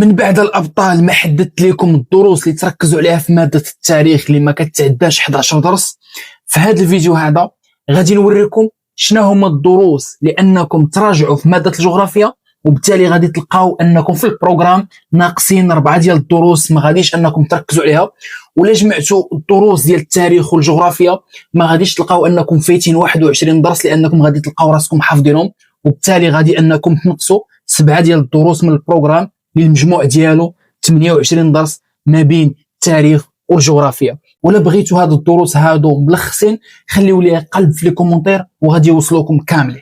من بعد الابطال ما حددت لكم الدروس اللي تركزوا عليها في ماده التاريخ اللي ما كتعداش 11 درس. في هذا الفيديو هذا غادي نوريكم شنو هما الدروس لانكم تراجعوا في ماده الجغرافيا، وبالتالي غادي تلقاو انكم في البروغرام ناقصين 4 ديال الدروس ما غاديش انكم تركزوا عليها. ولا جمعتوا الدروس ديال التاريخ والجغرافيا ما غاديش تلقاو انكم فايتين 21 درس لانكم غادي تلقاو راسكم حافظينهم، وبالتالي غادي انكم تنقصوا 7 ديال الدروس من البروغرام اللي المجموع ديالو 28 درس ما بين التاريخ والجغرافيا. ولا بغيتوا هاد الدروس هادو ملخصين خليو لي قلب في لي كومونتير وغادي يوصلوكم كاملين.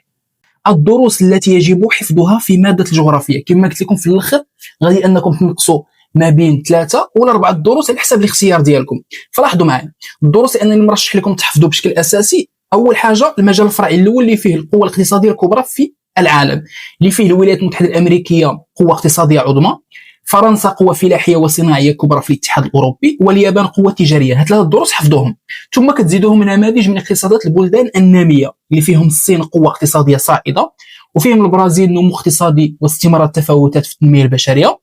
الدروس التي يجب حفظها في ماده الجغرافيا كما قلت لكم في الاخر غادي انكم تنقصوا ما بين 3 ولا 4 دروس على حسب الاختيار ديالكم. فلاحظوا معايا الدروس اللي انني مرشح لكم تحفظوا بشكل اساسي. اول حاجه المجال الفرعي الاول اللي فيه القوه الاقتصاديه الكبرى في العالم، اللي فيه الولايات المتحده الامريكيه قوه اقتصاديه عظمى، فرنسا قوه فلاحيه وصناعيه كبرى في الاتحاد الاوروبي، واليابان قوه تجاريه. هاد 3 دروس حفظوهم. ثم كتزيدوهم نماذج من اقتصادات البلدان الناميه اللي فيهم الصين قوه اقتصاديه صاعده، وفيهم البرازيل نمو اقتصادي واستمرار التفاوتات في التنميه البشريه،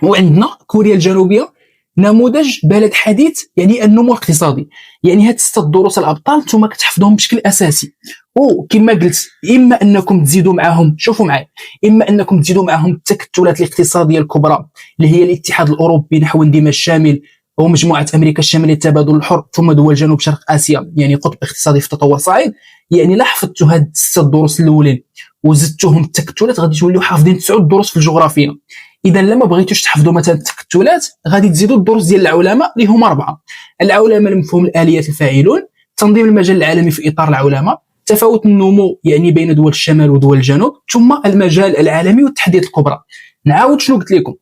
وعندنا كوريا الجنوبيه نموذج بلد حديث يعني النمو الاقتصادي. يعني هاد 6 دروس الابطال نتوما كتحفظوهم بشكل اساسي. وكما قلت اما انكم تزيدوا معاهم، شوفوا معايا، اما انكم تزيدوا معاهم التكتلات الاقتصاديه الكبرى اللي هي الاتحاد الاوروبي نحو اندماج شامل ومجموعه امريكا الشماليه التبادل الحر، ثم دول جنوب شرق اسيا يعني قطب اقتصادي في تطور صاعد. يعني لا حفظتوا هاد 6 دروس الاولين وزدتوهم التكتلات غادي توليو حافظين 9 دروس في الجغرافيا. اذا لما بغيتوش تحفظوا مثلا التكتلات غادي تزيدوا الدروس ديال العولمه اللي هما 4. العولمه المفهوم الاليات الفاعلون، تنظيم المجال العالمي في اطار العولمه، تفاوت النمو يعني بين دول الشمال ودول الجنوب، ثم المجال العالمي والتحديات الكبرى. نعاود شنو قلت لكم؟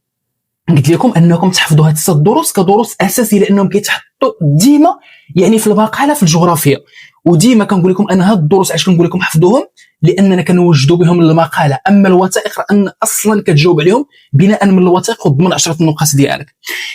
قلت لكم انكم تحفظوا هاد 6 دروس كدروس اساسي لانهم كيتحطوا ديما يعني في المقاله في الجغرافيا. وديما كنقول لكم ان هاد الدروس علاش كنقول لكم حفظوهم، لاننا كنوجدوا بهم المقاله. اما الوثائق ان اصلا كتجاوب عليهم بناء من الوثائق وضمن 10 النقاط ديالك.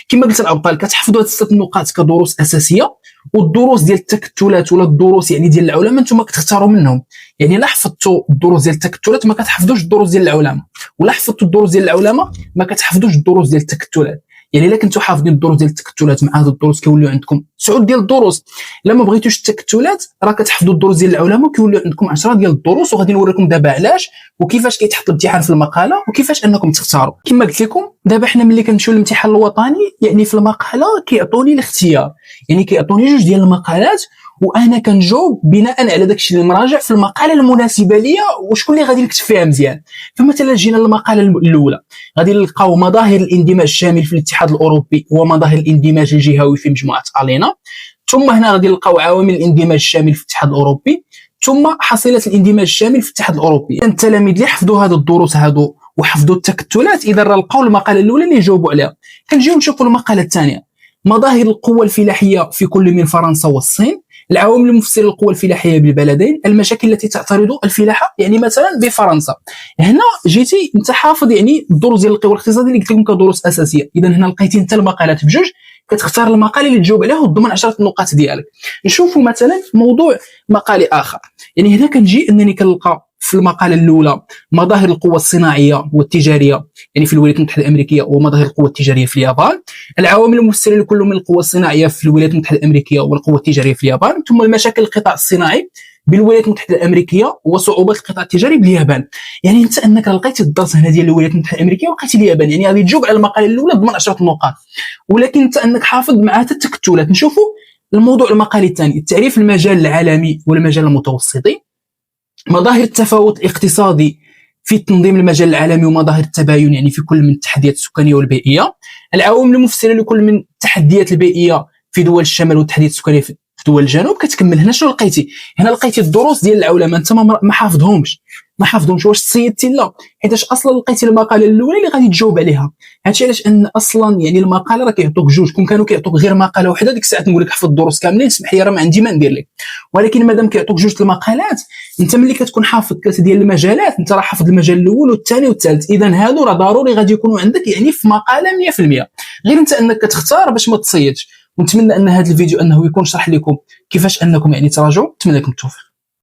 كما قلت الابطال كتحفظوا هاد 6 نقاط كدروس اساسيه، والدروس ديال التكتلات ولا الدروس يعني ديال العلماء انتم كتختاروا منهم. يعني لا حفظتوا الدروس ديال التكتلات ما كتحفظوش الدروس ديال العلماء، ولا حفظتوا الدروس ديال العلماء ما كتحفظوش الدروس ديال التكتلات. يعني الا كنتو حافظين الدروس ديال التكتلات مع هاد الدروس كيوليو عندكم 9 ديال الدروس. الا ما بغيتوش التكتلات راه كتحفظوا الدروس ديال العلماء كيوليو عندكم 10 ديال الدروس. وغادي نوريكم دابا علاش وكيفاش كيتحط الامتحان في المقاله وكيفاش انكم تختاروا. كما قلت لكم دابا حنا ملي كنمشيو للامتحان الوطني يعني في المقاله كيعطوني الاختيار، يعني كيعطوني 2 ديال المقالات وانا كنجاوب بناء على داكشي اللي مراجع في المقاله المناسبه ليا وشكون اللي غادي نكتب فيها مزيان. فمثلا جينا للمقاله الاولى غادي نلقاو مظاهر الاندماج الشامل في الاتحاد الاوروبي ومظاهر الاندماج الجهوي في مجموعه الينا. ثم هنا غادي نلقاو عوامل الاندماج الشامل في الاتحاد الاوروبي، ثم حصيله الاندماج الشامل في الاتحاد الاوروبي. التلاميذ اللي حفظوا هذو الدروس هادو وحفظوا التكتلات اذا راه لقاو المقاله الاولى اللي جاوبوا عليها. كنجيو نشوفوا المقاله الثانيه، مظاهر القوه الفلاحيه في كل من فرنسا والصين، العوامل المفسره للقوى الفلاحيه بالبلدين، المشاكل التي تعترض الفلاحه يعني مثلا بفرنسا. هنا جيتي انت حافظ يعني الدروس ديال القوى الاقتصاديه اللي قلت لكم كدروس اساسيه. اذا هنا لقيتي انت المقالات بجوج كتختار المقاله اللي تجاوب عليها وتضمن 10 النقاط ديالك. نشوفوا مثلا موضوع مقالي اخر. يعني هنا كنجي انني كنلقى في المقاله الاولى مظاهر القوه الصناعيه والتجاريه يعني في الولايات المتحده الامريكيه ومظاهر القوه التجاريه في اليابان، العوامل الممثله لكل من القوه الصناعيه في الولايات المتحده الامريكيه والقوه التجاريه في اليابان، ثم المشاكل القطاع الصناعي بالولايات المتحده الامريكيه وصعوبات القطاع التجاري باليابان. يعني انت انك لقيتي الدرس هنا ديال الولايات المتحده الامريكيه ولقيتي اليابان، يعني غادي تجاوب على المقاله الاولى ضمن 10 النقاط. ولكن انت انك حافظ معها التكتلات. نشوفوا الموضوع المقالي الثاني، تعريف المجال العالمي والمجال المتوسطي، مظاهر التفاوت الاقتصادي في تنظيم المجال العالمي ومظاهر التباين يعني في كل من التحديات السكانيه والبيئيه، العوامل المفسره لكل من التحديات البيئيه في دول الشمال والتحديات السكانيه في دول الجنوب. كتكمل هنا شنو لقيتي؟ هنا لقيتي الدروس ديال العولمه انت ما حافظهمش. واش تصيدتي؟ لا، حيتاش اصلا لقيتي المقاله الاولى اللي غادي تجاوب عليها. هادشي علاش ان اصلا يعني المقاله راه كيعطوك جوج. كون كانوا كيعطوك غير مقاله وحده ديك الساعه نقول لك حفظ الدروس كاملين سمح لي راه ما عندي ما ندير لك. ولكن مادام كيعطوك جوج المقالات انت ملي كتكون حافظ 3 ديال المجالات انت راه حافظ المجال الاول والثاني والثالث. اذا هادو راه ضروري غادي يكونوا عندك يعني في مقاله 100%. غير انت انك كتختار باش ما تصيدش. ونتمنى ان هذا الفيديو انه يكون شرح لكم كيفاش انكم يعني تراجعوا. نتمنى لكم التوفيق.